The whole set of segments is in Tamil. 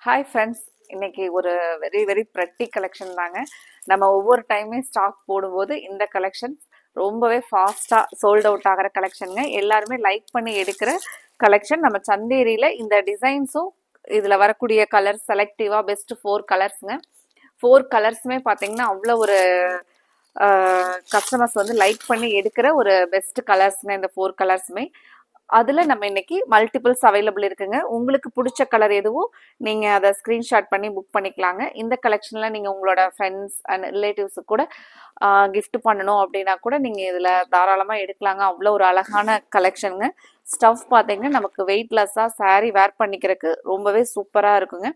ஹாய் ஃப்ரெண்ட்ஸ், இன்னைக்கு ஒரு வெரி வெரி ப்ரெட்டி கலெக்ஷன் தாங்க. நம்ம ஒவ்வொரு டைமே ஸ்டாக் போடும்போது இந்த கலெக்ஷன் ரொம்பவே ஃபாஸ்ட்டாக சோல்ட் அவுட் ஆகிற கலெக்ஷனுங்க. எல்லாருமே லைக் பண்ணி எடுக்கிற கலெக்ஷன். நம்ம சந்தேரியில் இந்த டிசைன்ஸும் இதில் வரக்கூடிய கலர்ஸ் செலக்டிவாக பெஸ்ட் 4 கலர்ஸுங்க. 4 கலர்ஸுமே பார்த்தீங்கன்னா அவ்வளோ ஒரு கஸ்டமர்ஸ் வந்து லைக் பண்ணி எடுக்கிற ஒரு பெஸ்ட் கலர்ஸுங்க இந்த 4 கலர்ஸுமே. அதில் நம்ம இன்னைக்கு மல்டிபிள்ஸ் அவைலபிள் இருக்குங்க. உங்களுக்கு பிடிச்ச கலர் எதுவோ நீங்கள் அதை ஸ்க்ரீன்ஷாட் பண்ணி புக் பண்ணிக்கலாங்க. இந்த கலெக்ஷனில் நீங்கள் உங்களோட ஃப்ரெண்ட்ஸ் அண்ட் ரிலேட்டிவ்ஸுக்கு கூட கிஃப்ட் பண்ணணும் அப்படின்னா கூட நீங்கள் இதில் தாராளமாக எடுக்கலாங்க. அவ்வளோ ஒரு அழகான கலெக்ஷனுங்க. ஸ்டஃப் பார்த்தீங்கன்னா நமக்கு வெயிட்லெஸ்ஸாக சாரீ வேர் பண்ணிக்கிறதுக்கு ரொம்பவே சூப்பராக இருக்குங்க.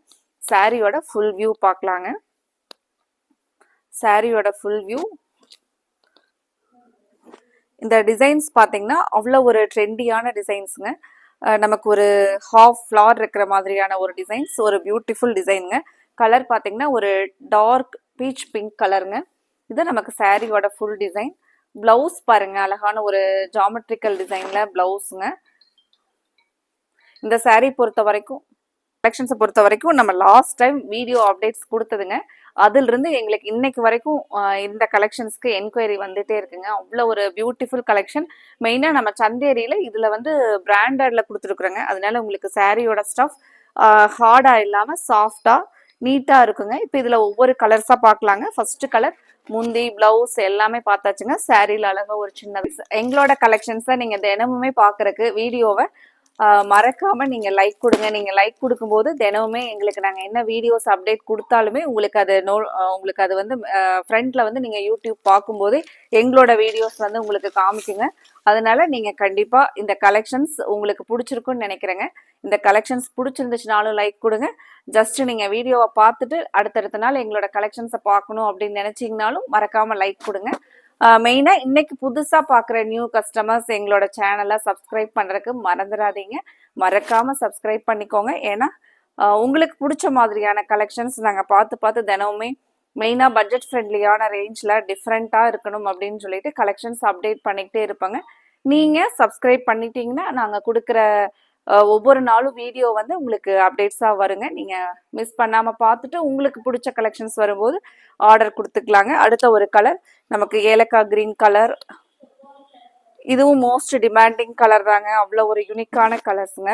சாரியோட ஃபுல் வியூ பார்க்கலாங்க. சாரியோட ஃபுல் வியூ. இந்த டிசைன்ஸ் பார்த்தீங்கன்னா அவ்வளோ ஒரு ட்ரெண்டியான டிசைன்ஸுங்க. நமக்கு ஒரு ஹாஃப் ஃப்ளார் இருக்கிற மாதிரியான ஒரு டிசைன்ஸ், ஒரு பியூட்டிஃபுல் டிசைனுங்க. கலர் பார்த்தீங்கன்னா ஒரு டார்க் பீச் பிங்க் கலருங்க. இது நமக்கு சாரியோட ஃபுல் டிசைன். பிளவுஸ் பாருங்க, அழகான ஒரு ஜாமெட்ரிக்கல் டிசைன்ல பிளவுஸுங்க. இந்த சாரீ பொறுத்த வரைக்கும் கலெக்ஷன்ஸை பொறுத்த வரைக்கும் நம்ம லாஸ்ட் டைம் வீடியோ அப்டேட்ஸ் கொடுத்ததுங்க. அதிலிருந்து எங்களுக்கு இன்னைக்கு வரைக்கும் இந்த கலெக்ஷன்ஸ்க்கு என்கொயரி வந்துட்டே இருக்குங்க. அவ்வளோ ஒரு பியூட்டிஃபுல் கலெக்ஷன். மெயினாக நம்ம சந்தேரியில் இதில் வந்து பிராண்டடில் கொடுத்துருக்குறோங்க. அதனால உங்களுக்கு சாரியோட ஸ்டஃப் ஹார்டாக இல்லாமல் சாஃப்டாக நீட்டாக இருக்குங்க. இப்போ இதில் ஒவ்வொரு கலர்ஸாக பார்க்கலாங்க. ஃபர்ஸ்ட் கலர் முந்தி பிளவுஸ் எல்லாமே பார்த்தாச்சுங்க. சாரியில் அழகாக ஒரு சின்ன எங்களோட கலெக்ஷன்ஸை நீங்கள் தினமுமே பார்க்குறக்கு வீடியோவை மறக்காம நீங்க லைக் கொடுங்க. நீங்க லைக் கொடுக்கும்போது தினமுமே எங்களுக்கு நாங்க என்ன வீடியோஸ் அப்டேட் கொடுத்தாலுமே உங்களுக்கு அது வந்து ஃப்ரண்ட்ல வந்து நீங்க யூடியூப் பார்க்கும்போதே எங்களோட வீடியோஸ் வந்து உங்களுக்கு காமிக்குங்க. அதனால நீங்க கண்டிப்பா இந்த கலெக்ஷன்ஸ் உங்களுக்கு பிடிச்சிருக்குன்னு நினைக்கிறேங்க. இந்த கலெக்ஷன்ஸ் பிடிச்சிருந்துச்சுனாலும் லைக் கொடுங்க. ஜஸ்ட் நீங்க வீடியோவை பார்த்துட்டு அடுத்தடுத்த நாள் எங்களோட கலெக்ஷன்ஸை பார்க்கணும் அப்படின்னு நினைச்சீங்கனாலும் மறக்காம லைக் கொடுங்க. மெயினாக இன்னைக்கு புதுசாக பார்க்குற நியூ கஸ்டமர்ஸ் எங்களோட சேனலை சப்ஸ்கிரைப் பண்ணுறதுக்கு மறந்துடாதீங்க. மறக்காமல் சப்ஸ்கிரைப் பண்ணிக்கோங்க. ஏன்னா உங்களுக்கு பிடிச்ச மாதிரியான கலெக்ஷன்ஸ் நாங்கள் பார்த்து தினமுமே மெயினாக பட்ஜெட் ஃப்ரெண்ட்லியான ரேஞ்சில் டிஃப்ரெண்ட்டாக இருக்கணும் அப்படின்னு சொல்லிட்டு கலெக்ஷன்ஸ் அப்டேட் பண்ணிக்கிட்டே இருப்பாங்க. நீங்கள் சப்ஸ்கிரைப் பண்ணிட்டீங்கன்னா நாங்கள் கொடுக்குற ஒவ்வொரு நாளும் வீடியோ வந்து உங்களுக்கு அப்டேட்ஸாக வருங்க. நீங்கள் மிஸ் பண்ணாமல் பார்த்துட்டு உங்களுக்கு பிடிச்ச கலெக்ஷன்ஸ் வரும்போது ஆர்டர் கொடுத்துக்கலாங்க. அடுத்த ஒரு கலர் நமக்கு ஏலக்காய் கிரீன் கலர். இதுவும் மோஸ்ட் டிமாண்டிங் கலர் தாங்க. அவ்வளோ ஒரு யூனிக்கான கலர்ஸுங்க.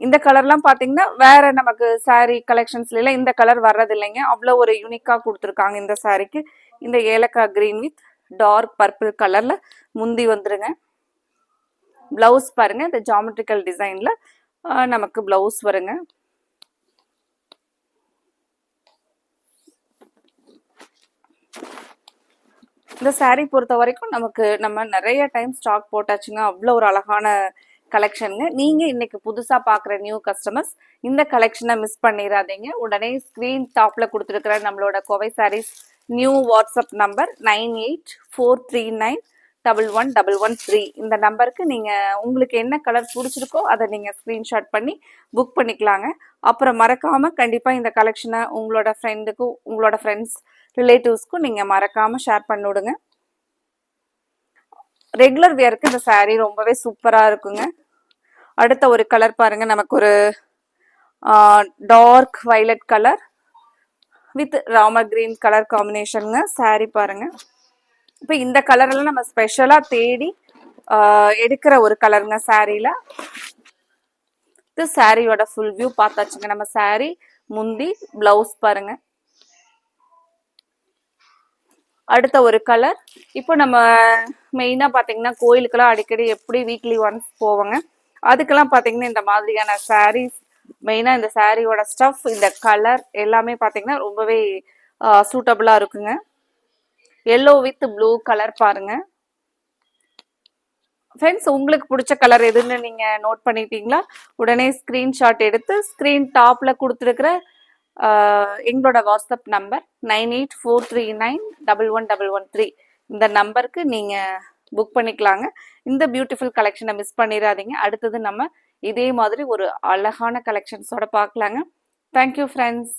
இந்த கலர்லாம் பார்த்தீங்கன்னா வேற நமக்கு சாரீ கலெக்ஷன்ஸ்ல இந்த கலர் வர்றது இல்லைங்க. அவ்வளோ ஒரு யூனிக்காக கொடுத்துருக்காங்க இந்த சாரீக்கு. இந்த ஏலக்காய் கிரீன் வித் டார்க் பர்பிள் கலர்ல முந்தி வந்துருங்க. பிளவுஸ் பாருங்க, இந்த ஜாமெட்ரிக்கல் டிசைன்ல நமக்கு பிளவுஸ் வருங்க. இந்த சாரீ பொறுத்த வரைக்கும் நம்ம நிறைய டைம் ஸ்டாக் போட்டாச்சுங்க. அவ்வளோ ஒரு அழகான கலெக்ஷனுங்க. நீங்கள் இன்னைக்கு புதுசாக பார்க்குற நியூ கஸ்டமர்ஸ் இந்த கலெக்ஷனை மிஸ் பண்ணிடாதீங்க. உடனே ஸ்க்ரீன் டாப்பில் கொடுத்துருக்குற நம்மளோட Kovai Sarees new WhatsApp number 9843911113 இந்த நம்பருக்கு நீங்கள் உங்களுக்கு என்ன கலர் பிடிச்சிருக்கோ அதை நீங்கள் ஸ்க்ரீன்ஷாட் பண்ணி புக் பண்ணிக்கலாங்க. அப்புறம் மறக்காமல் கண்டிப்பாக இந்த கலெக்ஷனை உங்களோட ஃப்ரெண்டுக்கும் உங்களோட ஃப்ரெண்ட்ஸ் ரிலேட்டிவ்ஸ்க்கும் நீங்கள் மறக்காமல் ஷேர் பண்ணிவிடுங்க. ரெகுலர் வியருக்கு இந்த சாரீ ரொம்பவே சூப்பராக இருக்குங்க. அடுத்த ஒரு கலர் பாருங்க, நமக்கு ஒரு dark violet colour with Ramar green colour காம்பினேஷனுங்க. சாரீ பாருங்க. இப்போ இந்த கலர்லாம் நம்ம ஸ்பெஷலாக தேடி எடுக்கிற ஒரு கலருங்க சாரீல. இது சாரியோட ஃபுல் வியூ பார்த்தாச்சுங்க. நம்ம சாரீ முந்தி பிளவுஸ் பாருங்க. அடுத்த ஒரு கலர். இப்போ நம்ம மெயினாக பார்த்தீங்கன்னா கோயிலுக்கெல்லாம் அடிக்கடி எப்படி வீக்லி ஒன்ஸ் போவாங்க. அதுக்கெல்லாம் பார்த்தீங்கன்னா இந்த மாதிரியான சாரீஸ், மெயினாக இந்த சாரியோட ஸ்டஃப், இந்த கலர் எல்லாமே பார்த்தீங்கன்னா ரொம்பவே சூட்டபுளாக இருக்குங்க. எல்லோ வித் ப்ளூ கலர் பாருங்க. ஃப்ரெண்ட்ஸ், உங்களுக்கு பிடிச்ச கலர் எதுன்னு நீங்கள் நோட் பண்ணிட்டீங்களா? உடனே ஸ்க்ரீன்ஷாட் எடுத்து ஸ்க்ரீன் டாப்பில் கொடுத்துருக்குற எங்களோட வாட்ஸ்அப் நம்பர் 9843911113 இந்த நம்பருக்கு நீங்கள் புக் பண்ணிக்கலாங்க. இந்த பியூட்டிஃபுல் கலெக்ஷனை மிஸ் பண்ணிடாதீங்க. அடுத்தது நம்ம இதே மாதிரி ஒரு அழகான கலெக்ஷன்ஸோட பார்க்கலாங்க. Thank you friends.